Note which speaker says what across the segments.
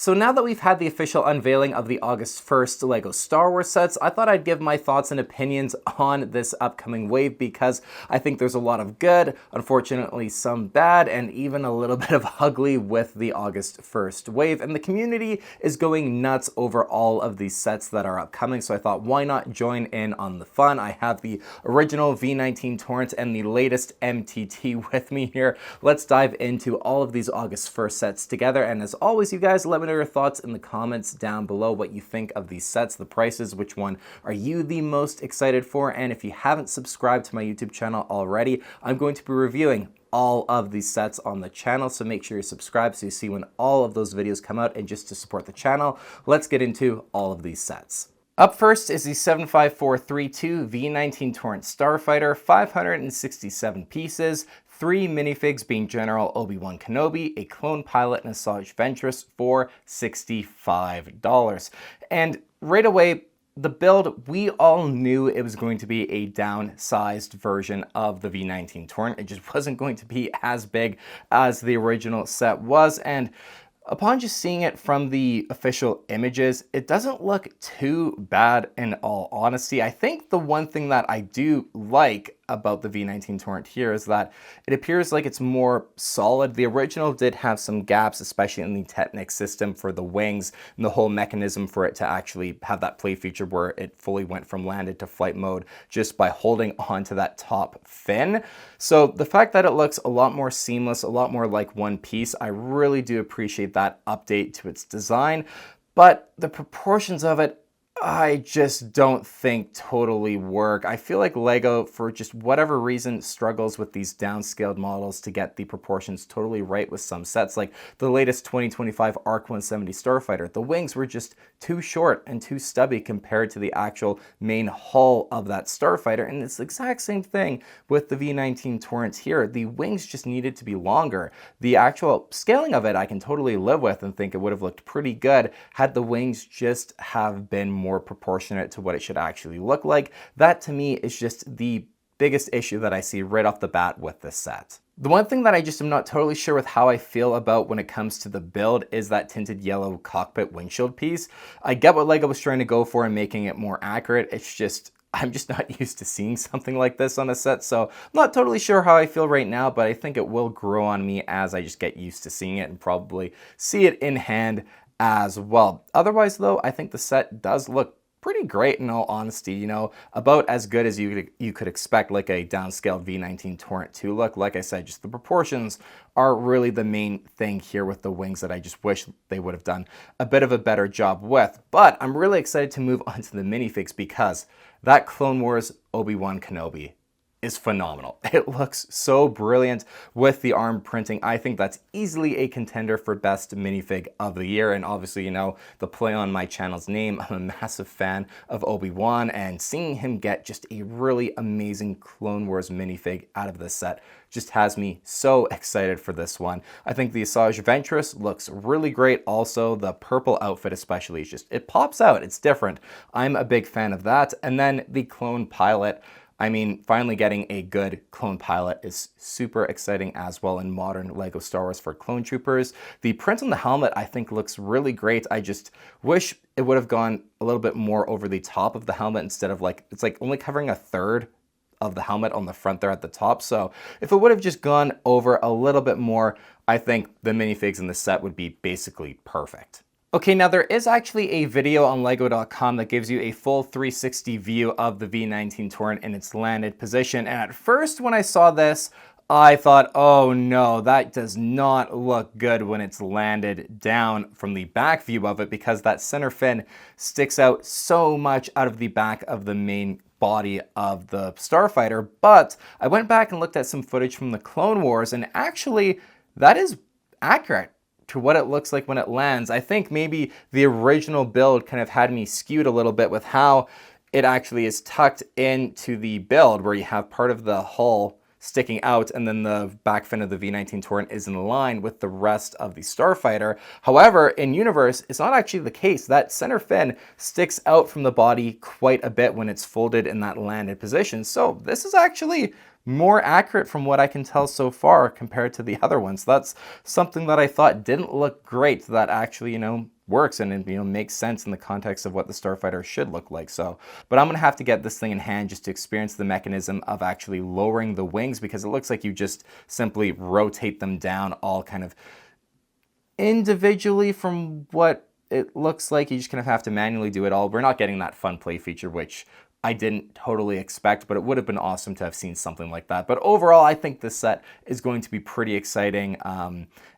Speaker 1: So now that we've had the official unveiling of the August 1st LEGO Star Wars sets, I thought I'd give my thoughts and opinions on this upcoming wave because I think there's a lot of good, unfortunately some bad, and even a little bit of ugly with the August 1st wave. And the community is going nuts over all of these sets that are upcoming, so I thought why not join in on the fun. I have the original V19 Torrent and the latest MTT with me here. Let's dive into all of these August 1st sets together, and as always, you guys, let me know your thoughts in the comments down below, what you think of these sets, the prices, which one are you the most excited for, and if you haven't subscribed to my YouTube channel already, I'm going to be reviewing all of these sets on the channel, so make sure you're subscribed so you see when all of those videos come out. And just to support the channel, let's get into all of these sets. Up first is the 75432 V19 Torrent Starfighter, 567 pieces, 3 minifigs being General Obi-Wan Kenobi, a clone pilot, and Asajj Ventress for $65. And right away, the build, we all knew it was going to be a downsized version of the V19 Torrent. It just wasn't going to be as big as the original set was, and upon just seeing it from the official images, it doesn't look too bad in all honesty. I think the one thing that I do like about the V19 Torrent here is that it appears like it's more solid. The original did have some gaps, especially in the Technic system for the wings and the whole mechanism for it to actually have that play feature where it fully went from landed to flight mode just by holding onto that top fin. So the fact that it looks a lot more seamless, a lot more like one piece, I really do appreciate that update to its design, but the proportions of it, I just don't think totally work. I feel like LEGO, for just whatever reason, struggles with these downscaled models to get the proportions totally right with some sets. Like the latest 2025 ARC 170 Starfighter, the wings were just too short and too stubby compared to the actual main hull of that Starfighter. And it's the exact same thing with the V19 Torrent here. The wings just needed to be longer. The actual scaling of it, I can totally live with and think it would have looked pretty good had the wings just have been more proportionate to what it should actually look like. That to me is just the biggest issue that I see right off the bat with this set. The one thing that I just am not totally sure with how I feel about when it comes to the build is that tinted yellow cockpit windshield piece. I get what LEGO was trying to go for and making it more accurate. It's just, I'm just not used to seeing something like this on a set, so I'm not totally sure how I feel right now, but I think it will grow on me as I just get used to seeing it and probably see it in hand as well. Otherwise though, I think the set does look pretty great in all honesty, you know, about as good as you could expect like a downscaled V19 Torrent to look. Like I said, just the proportions are really the main thing here with the wings that I just wish they would have done a bit of a better job with. But I'm really excited to move on to the minifigs because that Clone Wars Obi-Wan Kenobi is phenomenal. It looks so brilliant with the arm printing. I think that's easily a contender for best minifig of the year. And obviously, you know, the play on my channel's name, I'm a massive fan of Obi-Wan, and seeing him get just a really amazing Clone Wars minifig out of this set just has me so excited for this one. I think the Asajj Ventress looks really great. Also, the purple outfit especially is just, it pops out. It's different. I'm a big fan of that. And then the clone pilot, I mean, finally getting a good clone pilot is super exciting as well in modern LEGO Star Wars for clone troopers. The print on the helmet I think looks really great. I just wish it would have gone a little bit more over the top of the helmet instead of like, it's like only covering a third of the helmet on the front there at the top. So if it would have just gone over a little bit more, I think the minifigs in the set would be basically perfect. Okay, now there is actually a video on lego.com that gives you a full 360 view of the V19 Torrent in its landed position. And at first when I saw this, I thought, oh no, that does not look good when it's landed down from the back view of it, because that center fin sticks out so much out of the back of the main body of the Starfighter. But I went back and looked at some footage from the Clone Wars, and actually that is accurate to what it looks like when it lands. I think maybe the original build kind of had me skewed a little bit with how it actually is tucked into the build, where you have part of the hull sticking out and then the back fin of the V19 Torrent is in line with the rest of the Starfighter. However, in universe, it's not actually the case. That center fin sticks out from the body quite a bit when it's folded in that landed position. So this is actually more accurate from what I can tell so far compared to the other ones. That's something that I thought didn't look great that actually, works and makes sense in the context of what the Starfighter should look like. So, but I'm gonna have to get this thing in hand just to experience the mechanism of actually lowering the wings, because it looks like you just simply rotate them down all kind of individually from what it looks like. You just kind of have to manually do it all. We're not getting that fun play feature, which I didn't totally expect, but it would have been awesome to have seen something like that. But overall, I think this set is going to be pretty exciting.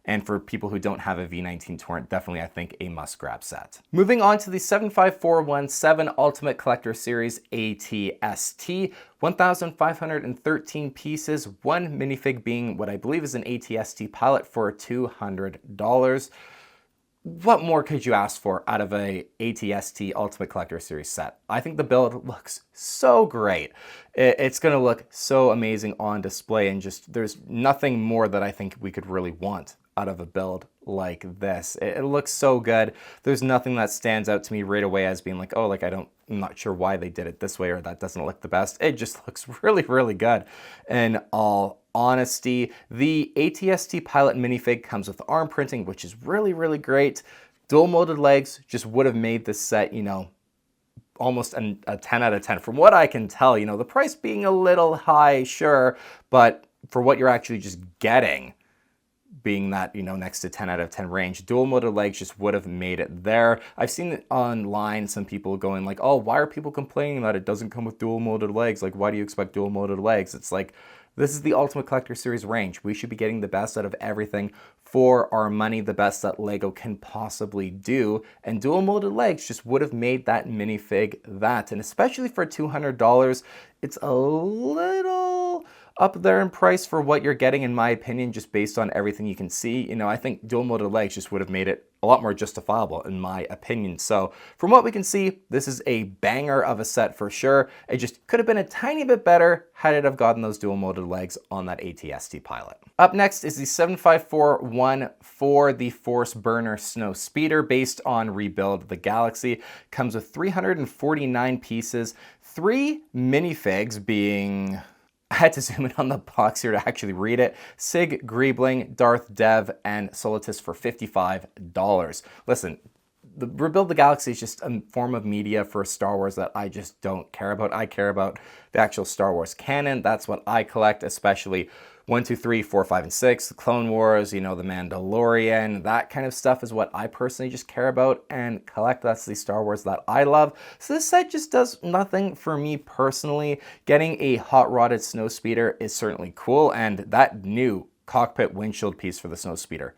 Speaker 1: And for people who don't have a V19 Torrent, definitely, I think, a must-grab set. Moving on to the 75417 Ultimate Collector Series ATST. 1,513 pieces, one minifig being what I believe is an ATST pilot for $200. What more could you ask for out of a ATST Ultimate Collector Series set? I think the build looks so great. It's going to look so amazing on display, and just there's nothing more that I think we could really want out of a build like this. It looks so good. There's nothing that stands out to me right away as being like, oh, like I'm not sure why they did it this way, or that doesn't look the best. It just looks really, really good. In all honesty, the ATST Pilot minifig comes with arm printing, which is really, really great. Dual molded legs just would have made this set, almost a 10 out of 10. From what I can tell, the price being a little high, sure, but for what you're actually just getting, being that, next to 10 out of 10 range, dual molded legs just would have made it there. I've seen it online, some people going like, oh, why are people complaining that it doesn't come with dual molded legs? Like, why do you expect dual molded legs? It's like, this is the Ultimate Collector Series range. We should be getting the best out of everything for our money, the best that LEGO can possibly do. And dual molded legs just would have made that minifig that. And especially for $200, it's a little up there in price for what you're getting, in my opinion, just based on everything you can see. I think dual molded legs just would have made it a lot more justifiable, in my opinion. So from what we can see, this is a banger of a set for sure. It just could have been a tiny bit better had it have gotten those dual molded legs on that ATST pilot. Up next is the 75414, the Force Burner Snowspeeder, based on Rebuild the Galaxy. Comes with 349 pieces, 3 minifigs being... I had to zoom in on the box here to actually read it. Sig Greebling, Darth Dev, and Separatist for $55. Listen, the Rebuild the Galaxy is just a form of media for Star Wars that I just don't care about. I care about the actual Star Wars canon. That's what I collect, especially 1, 2, 3, 4, 5, and 6, the Clone Wars, the Mandalorian, that kind of stuff is what I personally just care about and collect. That's the Star Wars that I love. So this set just does nothing for me personally. Getting a hot-rodded Snowspeeder is certainly cool, and that new cockpit windshield piece for the Snowspeeder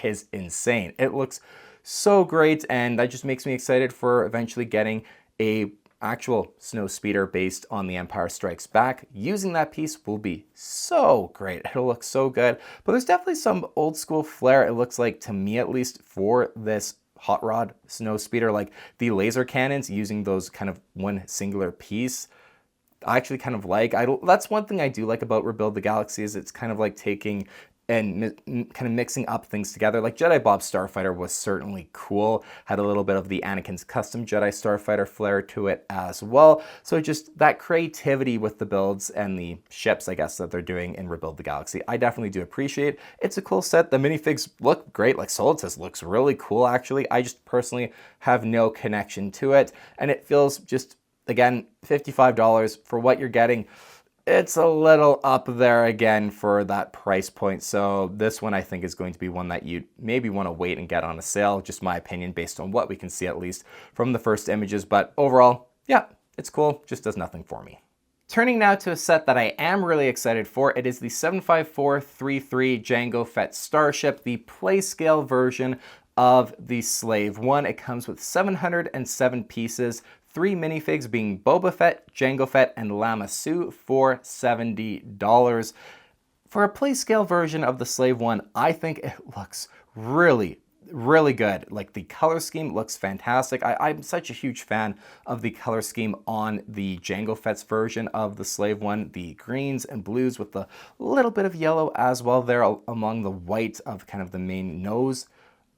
Speaker 1: is insane. It looks so great, and that just makes me excited for eventually getting a actual Snowspeeder based on The Empire Strikes Back. Using that piece will be so great. It'll look so good. But there's definitely some old school flair, it looks like, to me at least, for this hot rod Snowspeeder. Like the laser cannons using those kind of one singular piece. I actually kind of like. That's one thing I do like about Rebuild the Galaxy, is it's kind of like taking and kind of mixing up things together. Like Jedi Bob Starfighter was certainly cool, had a little bit of the Anakin's custom Jedi Starfighter flair to it as well. So just that creativity with the builds and the ships, I guess, that they're doing in Rebuild the Galaxy, I definitely do appreciate. It's a cool set. The minifigs look great. Like Separatist looks really cool, actually. I just personally have no connection to it, and it feels just, again, $55 for what you're getting. It's a little up there again for that price point. So this one I think is going to be one that you maybe want to wait and get on a sale. Just my opinion based on what we can see at least from the first images. But overall, yeah, it's cool. Just does nothing for me. Turning now to a set that I am really excited for. It is the 75433 Jango Fett Starship, the play-scale version of the Slave One. It comes with 707 pieces, 3 minifigs being Boba Fett, Jango Fett, and Lama Su for $70. For a play-scale version of the Slave One, I think it looks really, really good. Like the color scheme looks fantastic. I'm such a huge fan of the color scheme on the Jango Fett's version of the Slave One. The greens and blues with the little bit of yellow as well there among the white of kind of the main nose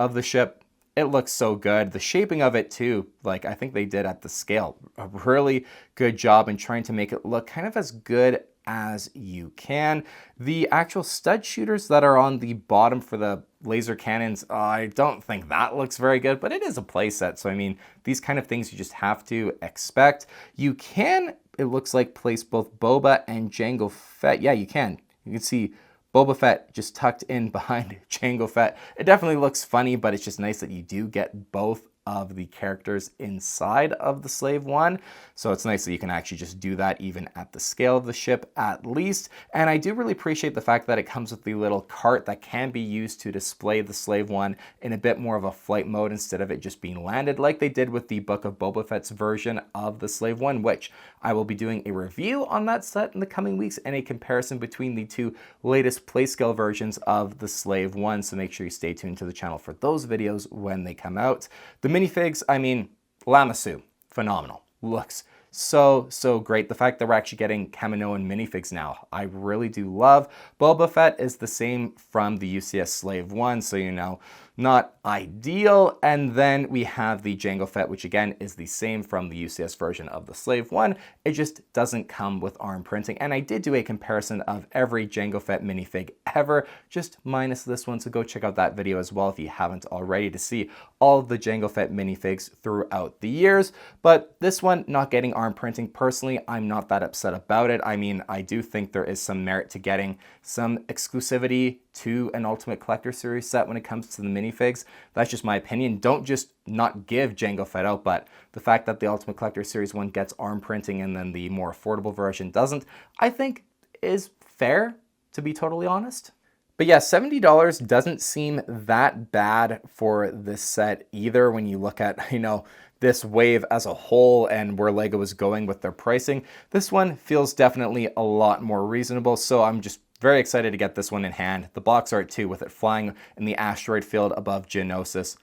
Speaker 1: of the ship. It looks so good. The shaping of it too, like I think they did at the scale a really good job in trying to make it look kind of as good as you can. The actual stud shooters that are on the bottom for the laser cannons, I don't think that looks very good, but it is a playset. So I mean, these kind of things you just have to expect. You can, it looks like, place both Boba and Jango Fett. Yeah, you can. You can see Boba Fett just tucked in behind Jango Fett. It definitely looks funny, but it's just nice that you do get both of the characters inside of the Slave One. So it's nice that you can actually just do that even at the scale of the ship at least. And I do really appreciate the fact that it comes with the little cart that can be used to display the Slave One in a bit more of a flight mode instead of it just being landed like they did with the Book of Boba Fett's version of the Slave One, which I will be doing a review on that set in the coming weeks and a comparison between the two latest playscale versions of the Slave One. So make sure you stay tuned to the channel for those videos when they come out. The minifigs, I mean, Lamassu, phenomenal. Looks so great. The fact that we're actually getting Kaminoan minifigs now, I really do love. Boba Fett is the same from the UCS Slave One, so you know, not ideal. And then we have the Jango Fett, which again is the same from the UCS version of the Slave One. It just doesn't come with arm printing. And I did do a comparison of every Jango Fett minifig ever, just minus this one. So go check out that video as well if you haven't already to see all of the Jango Fett minifigs throughout the years. But this one not getting arm printing, personally, I'm not that upset about it. I mean, I do think there is some merit to getting some exclusivity to an Ultimate Collector Series set when it comes to the minifigs. That's just my opinion. Don't just not give Jango Fett out, but the fact that the Ultimate Collector Series one gets arm printing and then the more affordable version doesn't, I think is fair, to be totally honest. But yeah, $70 doesn't seem that bad for this set either when you look at, you know, this wave as a whole and where LEGO is going with their pricing. This one feels definitely a lot more reasonable, so I'm just very excited to get this one in hand. The box art too, with it flying in the asteroid field above Geonosis.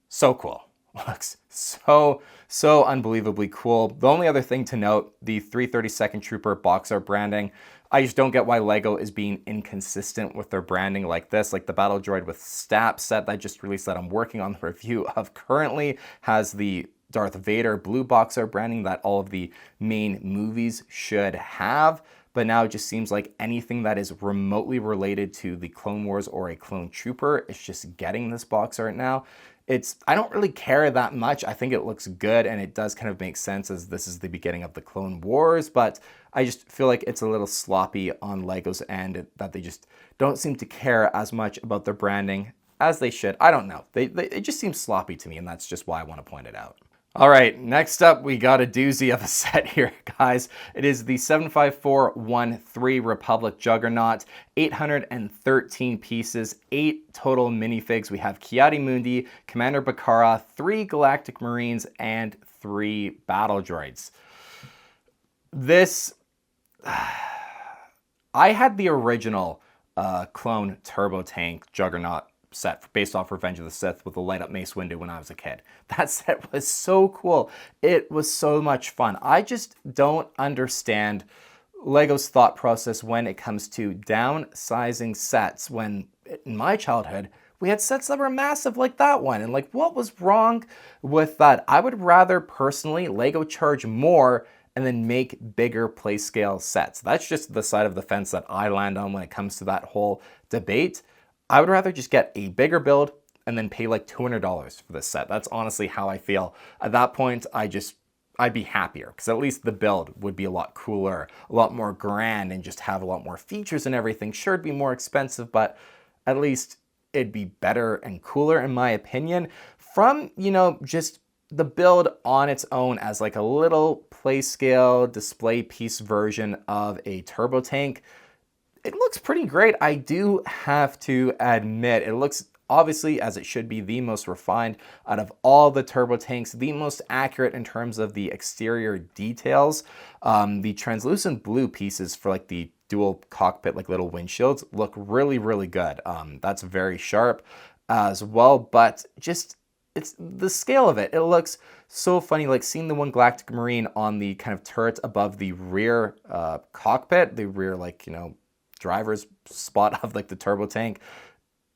Speaker 1: So cool. Looks so unbelievably cool. The only other thing to note, the 332nd Trooper box art branding. I just don't get why LEGO is being inconsistent with their branding like this. Like the Battle Droid with Stap set that I just released that I'm working on the review of currently has the Darth Vader blue box art branding that all of the main movies should have. But now it just seems like anything that is remotely related to the Clone Wars or a Clone Trooper is just getting this box art now. I don't really care that much. I think it looks good and it does kind of make sense as this is the beginning of the Clone Wars, but I just feel like it's a little sloppy on LEGO's end, that they just don't seem to care as much about their branding as they should. I don't know. It just seems sloppy to me, and that's just why I want to point it out. All right, next up, we got a doozy of a set here, guys. It is the 75413 Republic Juggernaut, 813 pieces, 8 total minifigs. We have Ki-Adi-Mundi, Commander Bakara, 3 Galactic Marines, and 3 Battle Droids. This, I had the original clone turbo tank Juggernaut set based off Revenge of the Sith with the light up Mace Windu when I was a kid. That set was so cool. It was so much fun. I just don't understand LEGO's thought process when it comes to downsizing sets, when in my childhood we had sets that were massive like that one, and like, what was wrong with that? I would rather personally LEGO charge more and then make bigger play scale sets. That's just the side of the fence that I land on when it comes to that whole debate. I would rather just get a bigger build and then pay like $200 for this set. That's honestly how I feel. At that point, I'd be happier because at least the build would be a lot cooler, a lot more grand, and just have a lot more features and everything. Sure, it'd be more expensive, but at least it'd be better and cooler in my opinion. From, you know, just the build on its own as like a little play scale display piece version of a turbo tank, it looks pretty great. I do have to admit, it looks obviously, as it should be, the most refined out of all the turbo tanks, the most accurate in terms of the exterior details. The translucent blue pieces for like the dual cockpit, like little windshields, look really, really good. That's very sharp as well, but just, it's the scale of it. It looks so funny, like seeing the one Galactic Marine on the kind of turret above the rear cockpit, the rear, like, you know, driver's spot of like the turbo tank.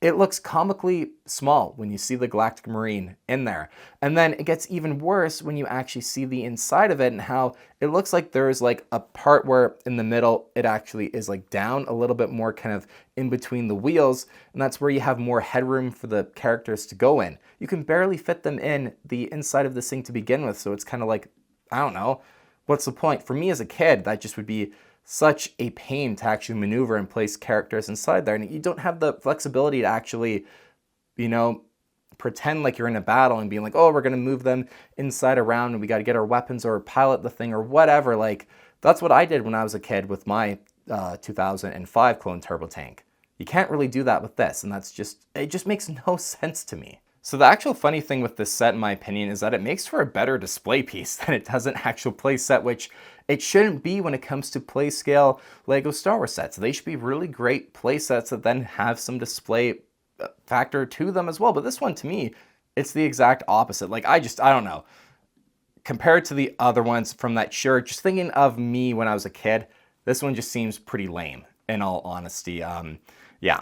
Speaker 1: it looks comically small when you see the Galactic Marine in there. And then it gets even worse when you actually see the inside of it and how it looks like there's like a part where in the middle it actually is like down a little bit more kind of in between the wheels, and that's where you have more headroom for the characters to go in. You can barely fit them in the inside of this thing to begin with, so it's kind of like, I don't know, what's the point? For me as a kid, that just would be such a pain to actually maneuver and place characters inside there. And you don't have the flexibility to actually, you know, pretend like you're in a battle and being like, oh, we're going to move them inside around and we got to get our weapons or pilot the thing or whatever. Like, that's what I did when I was a kid with my 2005 clone turbo tank. You can't really do that with this. And it just makes no sense to me. So the actual funny thing with this set, in my opinion, is that it makes for a better display piece than it does an actual play set, which it shouldn't be when it comes to play scale Lego Star Wars sets. They should be really great play sets that then have some display factor to them as well. But this one, to me, it's the exact opposite. Like, I don't know. Compared to the other ones from that shirt, just thinking of me when I was a kid, this one just seems pretty lame, in all honesty. Yeah.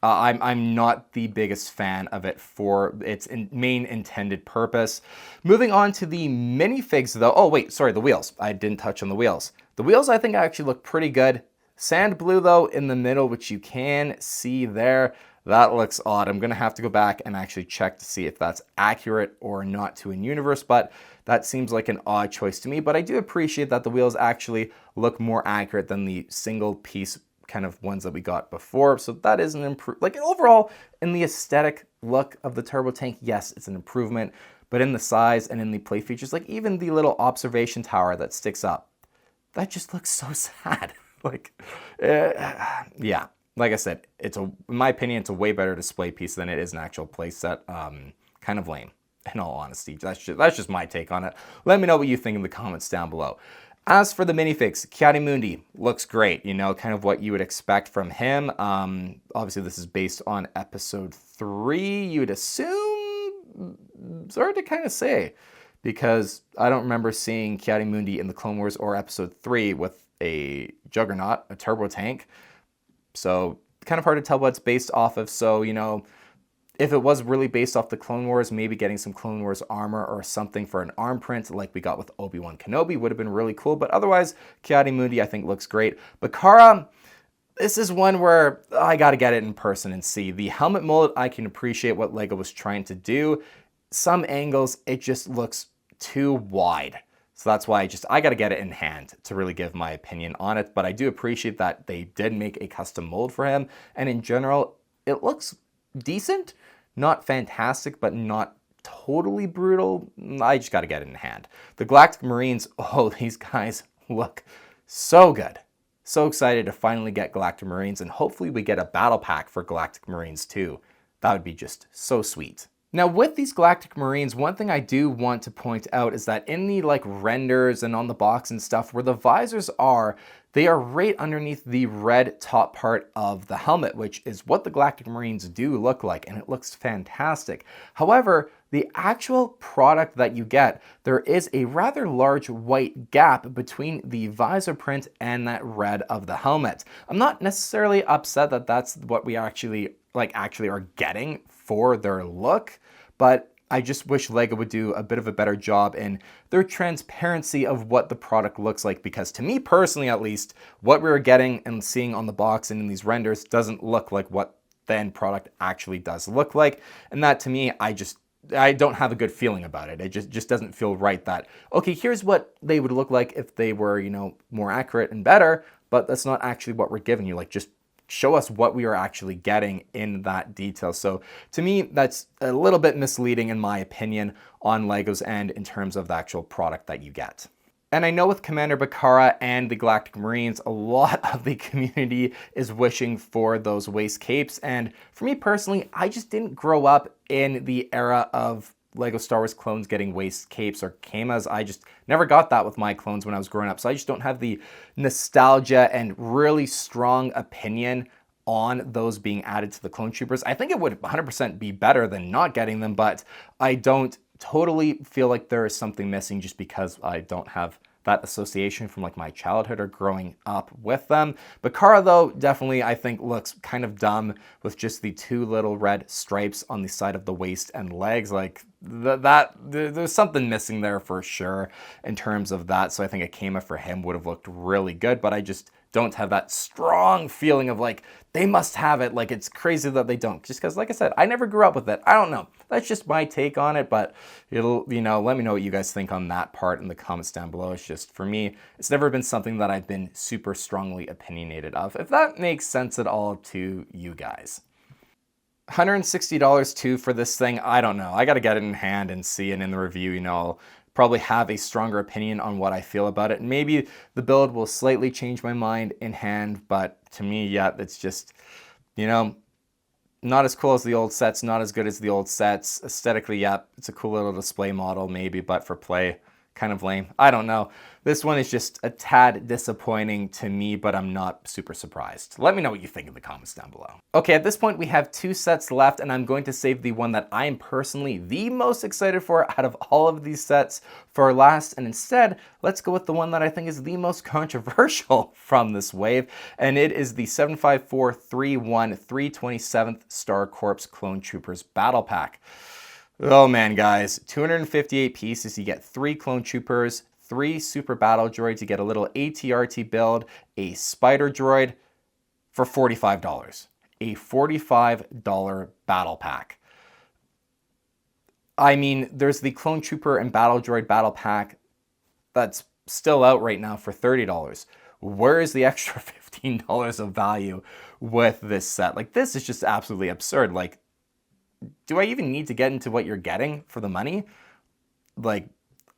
Speaker 1: I'm not the biggest fan of it for its main intended purpose. Moving on to the minifigs though. Oh wait, sorry, the wheels. I didn't touch on the wheels. The wheels I think actually look pretty good. Sand blue though in the middle, which you can see there. That looks odd. I'm gonna have to go back and actually check to see if that's accurate or not to in-universe, but that seems like an odd choice to me. But I do appreciate that the wheels actually look more accurate than the single piece kind of ones that we got before. So that is an improvement. Like overall, in the aesthetic look of the turbo tank, yes, it's an improvement. But in the size and in the play features, like even the little observation tower that sticks up, that just looks so sad. Like, yeah. Like I said, in my opinion, it's a way better display piece than it is an actual play set. Kind of lame, in all honesty. That's just my take on it. Let me know what you think in the comments down below. As for the minifigs, Ki-Adi-Mundi looks great, you know, kind of what you would expect from him. Obviously, this is based on episode 3, you would assume. It's hard to kind of say, because I don't remember seeing Ki-Adi-Mundi in the Clone Wars or episode 3 with a Juggernaut, a turbo tank. So, kind of hard to tell what it's based off of. So, you know, if it was really based off the Clone Wars, maybe getting some Clone Wars armor or something for an arm print like we got with Obi-Wan Kenobi would have been really cool. But otherwise, Ki-Adi-Mundi I think looks great. Bakara, this is one where I got to get it in person and see. The helmet mold, I can appreciate what LEGO was trying to do. Some angles, it just looks too wide. So that's why I got to get it in hand to really give my opinion on it. But I do appreciate that they did make a custom mold for him. And in general, it looks decent. Not fantastic, but not totally brutal. I just got to get it in hand. The Galactic Marines, oh, these guys look so good. So excited to finally get Galactic Marines, and hopefully we get a battle pack for Galactic Marines too. That would be just so sweet. Now with these Galactic Marines, one thing I do want to point out is that in the like renders and on the box and stuff where the visors are, they are right underneath the red top part of the helmet, which is what the Galactic Marines do look like, and it looks fantastic. However, the actual product that you get, there is a rather large white gap between the visor print and that red of the helmet. I'm not necessarily upset that that's what we actually are getting for their look, but I just wish LEGO would do a bit of a better job in their transparency of what the product looks like, because to me personally at least, what we were getting and seeing on the box and in these renders doesn't look like what the end product actually does look like. And that to me, I don't have a good feeling about it. It just doesn't feel right that, okay, here's what they would look like if they were, you know, more accurate and better, but that's not actually what we're giving you. Like, just show us what we are actually getting in that detail. So to me, that's a little bit misleading in my opinion on LEGO's end in terms of the actual product that you get. And I know with Commander Bakara and the Galactic Marines, a lot of the community is wishing for those waist capes. And for me personally, I just didn't grow up in the era of LEGO Star Wars clones getting waist capes or camas. I just never got that with my clones when I was growing up. So I just don't have the nostalgia and really strong opinion on those being added to the clone troopers. I think it would 100% be better than not getting them, but I don't totally feel like there is something missing just because I don't have that association from like my childhood or growing up with them. Bakara though, definitely I think looks kind of dumb with just the two little red stripes on the side of the waist and legs. Like there's something missing there for sure in terms of that. So I think a Kama for him would have looked really good, but I just don't have that strong feeling of like, they must have it. Like, it's crazy that they don't. Just because, like I said, I never grew up with it. I don't know. That's just my take on it, but it'll, you know, let me know what you guys think on that part in the comments down below. It's just, for me, it's never been something that I've been super strongly opinionated of, if that makes sense at all to you guys. $160 too for this thing. I don't know. I got to get it in hand and see it in the review, you know. I'll probably have a stronger opinion on what I feel about it. Maybe the build will slightly change my mind in hand, but to me, yeah, it's just, you know, not as cool as the old sets, not as good as the old sets. Aesthetically, yeah, it's a cool little display model maybe, but for play, kind of lame. I don't know. This one is just a tad disappointing to me, but I'm not super surprised. Let me know what you think in the comments down below. Okay, at this point we have 2 sets left, and I'm going to save the one that I am personally the most excited for out of all of these sets for last, and instead, let's go with the one that I think is the most controversial from this wave, and it is the 75431 327th Star Corps Clone Troopers Battle Pack. Oh man, guys, 258 pieces. You get 3 Clone Troopers, 3 Super Battle Droids. You get a little ATRT build, a Spider Droid for $45. A $45 battle pack. I mean, there's the Clone Trooper and Battle Droid battle pack that's still out right now for $30. Where is the extra $15 of value with this set? Like, this is just absolutely absurd. Like, do I even need to get into what you're getting for the money? Like,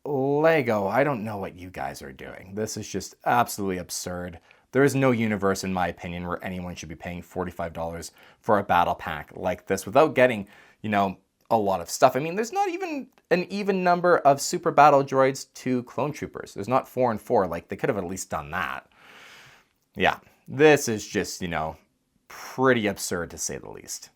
Speaker 1: Lego, I don't know what you guys are doing. This is just absolutely absurd. There is no universe, in my opinion, where anyone should be paying $45 for a battle pack like this without getting, you know, a lot of stuff. I mean, there's not even an even number of Super Battle Droids to Clone Troopers. There's not 4 and 4. Like, they could have at least done that. Yeah, this is just, you know, pretty absurd to say the least.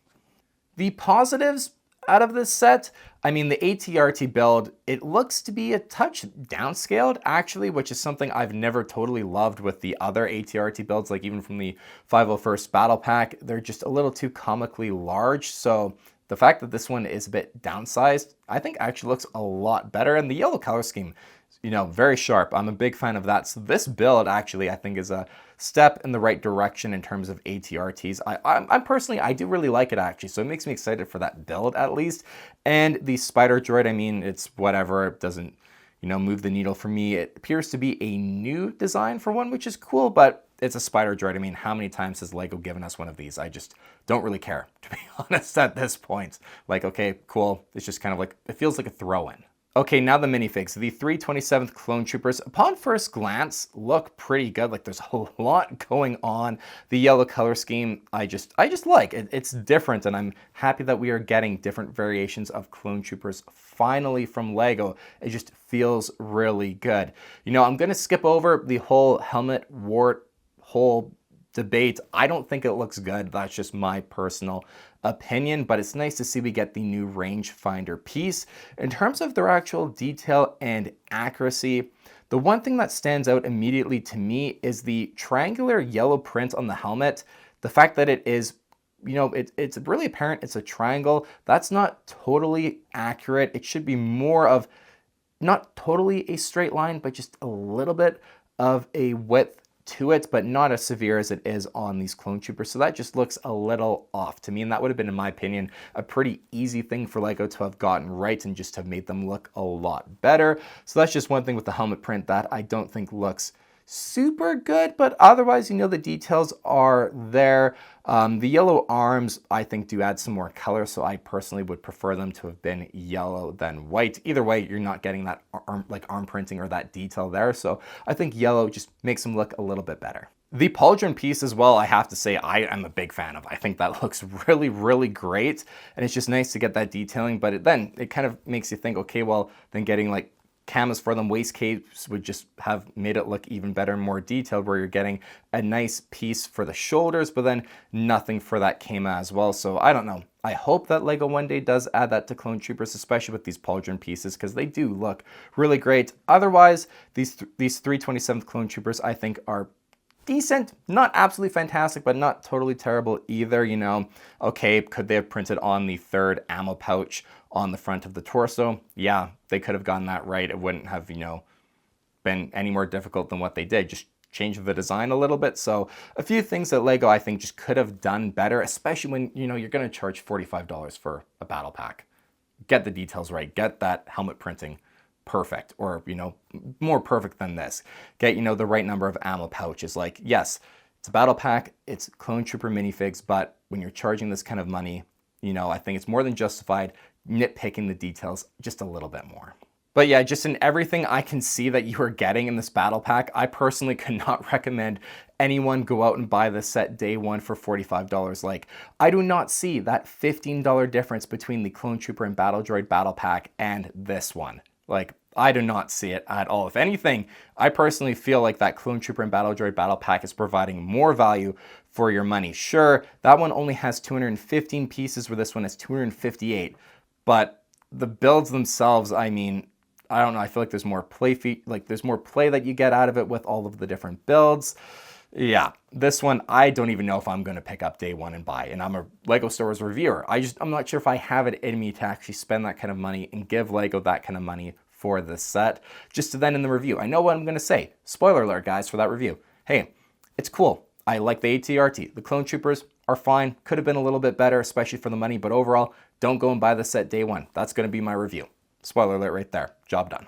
Speaker 1: The positives out of this set, I mean, the ATRT build, it looks to be a touch downscaled, actually, which is something I've never totally loved with the other ATRT builds, like even from the 501st Battle Pack. They're just a little too comically large, so the fact that this one is a bit downsized, I think actually looks a lot better, and the yellow color scheme, you know, very sharp. I'm a big fan of that. So this build actually, I think, is a step in the right direction in terms of ATRTs. I'm personally, I do really like it actually. So it makes me excited for that build at least. And the Spider Droid, I mean, it's whatever. It doesn't, you know, move the needle for me. It appears to be a new design for one, which is cool, but it's a Spider Droid. I mean, how many times has Lego given us one of these? I just don't really care, to be honest, at this point. Like, okay, cool. It's just kind of like, it feels like a throw-in. Okay, now the minifigs. The 327th Clone Troopers, upon first glance, look pretty good. Like, there's a lot going on. The yellow color scheme, I just like it. It's different, and I'm happy that we are getting different variations of Clone Troopers finally from Lego. It just feels really good. You know, I'm going to skip over the whole helmet wart whole debate. I don't think it looks good. That's just my personal opinion, but it's nice to see we get the new rangefinder piece. In terms of their actual detail and accuracy, the one thing that stands out immediately to me is the triangular yellow print on the helmet. The fact that it is, you know, it's really apparent it's a triangle. That's not totally accurate. It should be more of, not totally a straight line, but just a little bit of a width to it, but not as severe as it is on these Clone Troopers. So that just looks a little off to me, and that would have been, in my opinion, a pretty easy thing for Lego to have gotten right and just have made them look a lot better. So that's just one thing with the helmet print that I don't think looks super good, but otherwise, you know, the details are there. The yellow arms, I think, do add some more color, so I personally would prefer them to have been yellow than white. Either way, you're not getting that arm printing or that detail there, so I think yellow just makes them look a little bit better. The pauldron piece as well, I have to say, I am a big fan of. I think that looks really, really great, and it's just nice to get that detailing, but then it kind of makes you think, okay, well, then getting like camas for them. Waist capes would just have made it look even better and more detailed, where you're getting a nice piece for the shoulders, but then nothing for that cama as well. So I don't know. I hope that LEGO one day does add that to Clone Troopers, especially with these pauldron pieces, because they do look really great. Otherwise, these 327th Clone Troopers I think are decent, not absolutely fantastic, but not totally terrible either, you know. Okay, could they have printed on the third ammo pouch on the front of the torso? Yeah, they could have gotten that right. It wouldn't have, you know, been any more difficult than what they did. Just change the design a little bit. So a few things that LEGO I think just could have done better, especially when, you know, you're going to charge $45 for a battle pack. Get the details right. Get that helmet printing perfect, or, you know, more perfect than this. Get, you know, the right number of ammo pouches. Like, yes, it's a battle pack, it's Clone Trooper minifigs, but when you're charging this kind of money, you know, I think it's more than justified nitpicking the details just a little bit more. But yeah, just in everything I can see that you are getting in this battle pack, I personally could not recommend anyone go out and buy this set day one for $45. Like, I do not see that $15 difference between the Clone Trooper and Battle Droid battle pack and this one. Like, I do not see it at all. If anything, I personally feel like that Clone Trooper and Battle Droid battle pack is providing more value for your money. Sure, that one only has 215 pieces, where this one has 258. But the builds themselves, I mean, I don't know, I feel like there's more there's more play that you get out of it with all of the different builds. Yeah, this one, I don't even know if I'm going to pick up day one and buy. And I'm a LEGO Star Wars reviewer. I'm not sure if I have it in me to actually spend that kind of money and give LEGO that kind of money for this set. Just to then in the review, I know what I'm going to say. Spoiler alert, guys, for that review. Hey, it's cool. I like the AT-RT. The Clone Troopers are fine. Could have been a little bit better, especially for the money. But overall, don't go and buy the set day one. That's going to be my review. Spoiler alert right there. Job done.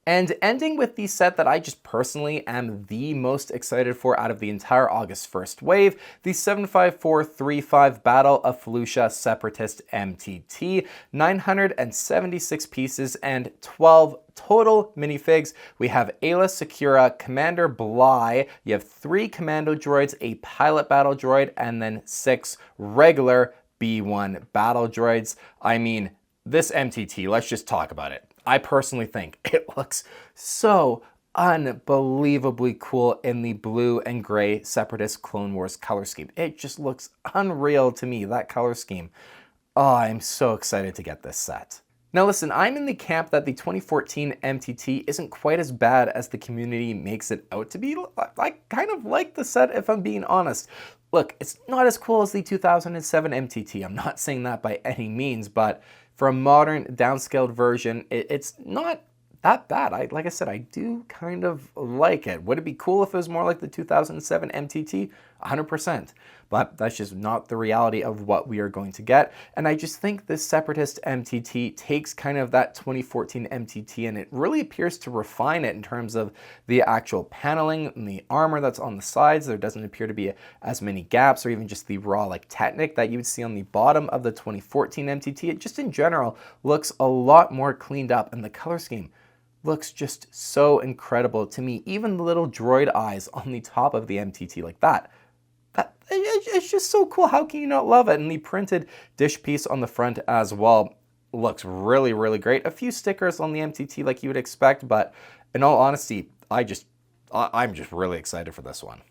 Speaker 1: And ending with the set that I just personally am the most excited for out of the entire August 1st wave, the 75435 Battle of Felucia Separatist MTT, 976 pieces and 12 total minifigs. We have Ayla Secura, Commander Bly, you have 3 Commando Droids, a Pilot Battle Droid, and then 6 regular B1 Battle Droids. I mean, this MTT, let's just talk about it. I personally think it looks so unbelievably cool in the blue and gray Separatist Clone Wars color scheme. It just looks unreal to me, that color scheme. Oh, I'm so excited to get this set. Now listen, I'm in the camp that the 2014 MTT isn't quite as bad as the community makes it out to be. I kind of like the set, if I'm being honest. Look, it's not as cool as the 2007 MTT. I'm not saying that by any means, but for a modern, downscaled version, it's not that bad. Like I said, I do kind of like it. Would it be cool if it was more like the 2007 MTT? 100%. But that's just not the reality of what we are going to get. And I just think this Separatist MTT takes kind of that 2014 MTT and it really appears to refine it in terms of the actual paneling and the armor that's on the sides. There doesn't appear to be as many gaps, or even just the raw like Technic that you would see on the bottom of the 2014 MTT. It just in general looks a lot more cleaned up, and the color scheme looks just so incredible to me. Even the little droid eyes on the top of the MTT, like that, it's just so cool. How can you not love it? And the printed dish piece on the front as well looks really, really great. A few stickers on the MTT like you would expect, but in all honesty, I'm just really excited for this one.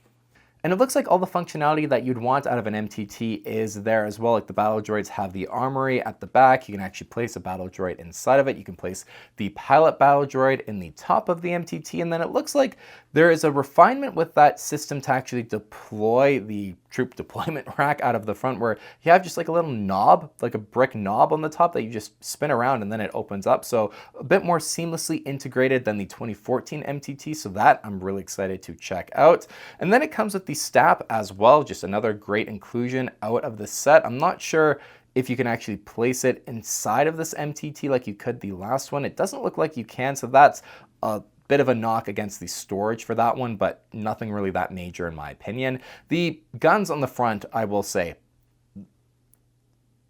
Speaker 1: And it looks like all the functionality that you'd want out of an MTT is there as well. Like the battle droids have the armory at the back. You can actually place a battle droid inside of it. You can place the pilot battle droid in the top of the MTT. And then it looks like there is a refinement with that system to actually deploy the troop deployment rack out of the front, where you have just like a little knob, like a brick knob on the top that you just spin around and then it opens up. So a bit more seamlessly integrated than the 2014 MTT. So that I'm really excited to check out. And then it comes with the STAP as well, just another great inclusion out of the set. I'm not sure if you can actually place it inside of this MTT like you could the last one. It doesn't look like you can, so that's a bit of a knock against the storage for that one, but nothing really that major in my opinion. The guns on the front, I will say,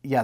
Speaker 1: yeah,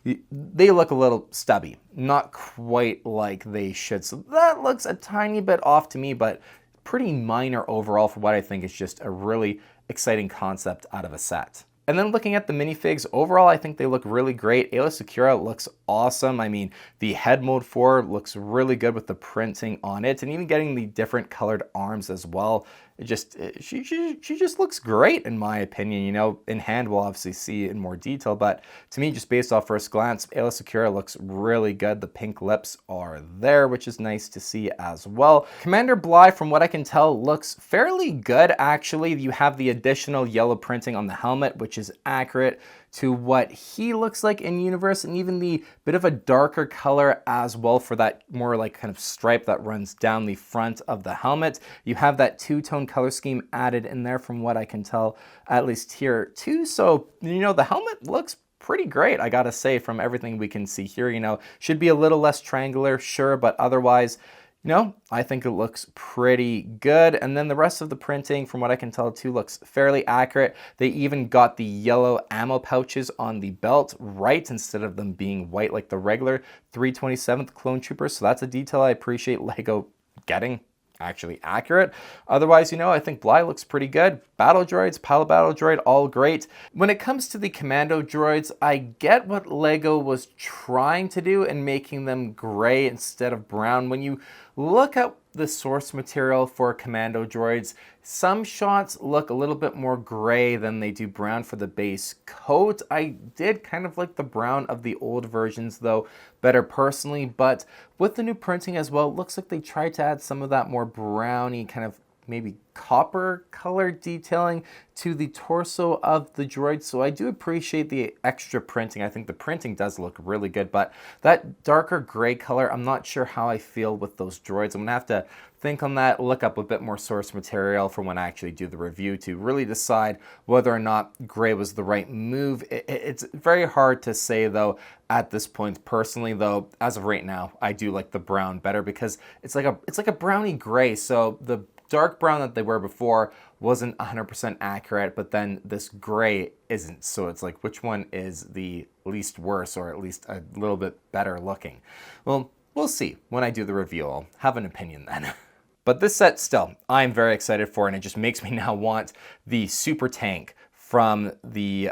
Speaker 1: they look a little stubby, not quite like they should. So that looks a tiny bit off to me, but pretty minor overall for what I think is just a really exciting concept out of a set. And then looking at the minifigs, overall, I think they look really great. Aayla Secura looks awesome. I mean, the head mold 4 looks really good with the printing on it, and even getting the different colored arms as well. She just looks great in my opinion. You know, in hand we'll obviously see in more detail, but to me, just based off first glance, Aayla Secura looks really good. The pink lips are there, which is nice to see as well. Commander Bly, from what I can tell, looks fairly good actually. You have the additional yellow printing on the helmet, which is accurate to what he looks like in universe, and even the bit of a darker color as well for that more like kind of stripe that runs down the front of the helmet. You have that two-tone color scheme added in there from what I can tell, at least here too. So, you know, the helmet looks pretty great, I gotta say, from everything we can see here. You know, should be a little less triangular, sure, but otherwise, you know, I think it looks pretty good. And then the rest of the printing, from what I can tell too, looks fairly accurate. They even got the yellow ammo pouches on the belt right, instead of them being white like the regular 327th Clone Troopers. So that's a detail I appreciate LEGO getting actually accurate. Otherwise, you know, I think Bly looks pretty good. Battle droids, pilot battle droid, all great. When it comes to the commando droids, I get what LEGO was trying to do in making them gray instead of brown. When you look at the source material for commando droids, some shots look a little bit more gray than they do brown for the base coat. I did kind of like the brown of the old versions though better personally, but with the new printing as well, it looks like they tried to add some of that more browny kind of maybe copper color detailing to the torso of the droid. So I do appreciate the extra printing. I think the printing does look really good, but that darker gray color, I'm not sure how I feel with those droids. I'm gonna have to think on that, look up a bit more source material for when I actually do the review to really decide whether or not gray was the right move. It's very hard to say though at this point. Personally though, as of right now, I do like the brown better because it's like a browny gray. So the dark brown that they were before wasn't 100% accurate, but then this gray isn't. So it's like, which one is the least worse, or at least a little bit better looking? Well, we'll see when I do the review. I'll have an opinion then. But this set still, I'm very excited for, and it just makes me now want the super tank from the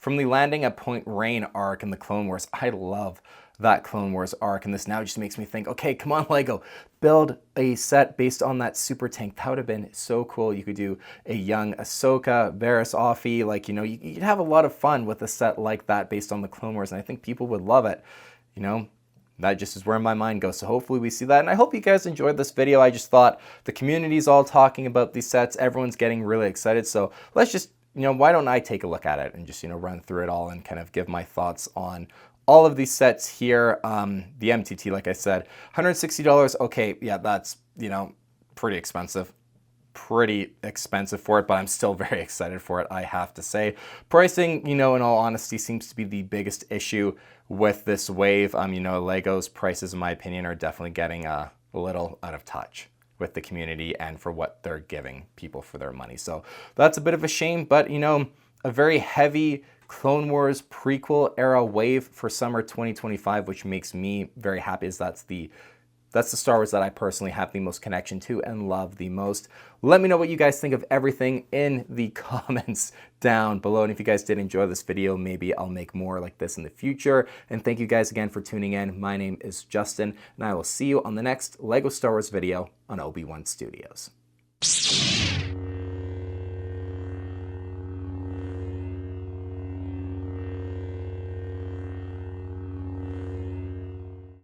Speaker 1: landing at Point Rain arc in the Clone Wars. I love that Clone Wars arc, and this now just makes me think, okay, come on LEGO, build a set based on that super tank. That would have been so cool. You could do a young Ahsoka, Varys Offee, like, you know, you'd have a lot of fun with a set like that based on the Clone Wars, and I think people would love it. You know, that just is where my mind goes. So hopefully we see that, and I hope you guys enjoyed this video. I just thought the community's all talking about these sets. Everyone's getting really excited, so let's just, you know, why don't I take a look at it and just, you know, run through it all and kind of give my thoughts on all of these sets here. The MTT, like I said, $160. Okay, yeah, that's, you know, pretty expensive for it, but I'm still very excited for it, I have to say. Pricing, you know, in all honesty, seems to be the biggest issue with this wave. You know, LEGO's prices, in my opinion, are definitely getting a little out of touch with the community and for what they're giving people for their money. So that's a bit of a shame, but, you know, a very heavy Clone Wars prequel era wave for summer 2025, which makes me very happy, as that's the Star Wars that I personally have the most connection to and love the most. Let me know what you guys think of everything in the comments down below. And if you guys did enjoy this video, maybe I'll make more like this in the future. And thank you guys again for tuning in. My name is Justin, and I will see you on the next LEGO Star Wars video on Obi-Wan Studios.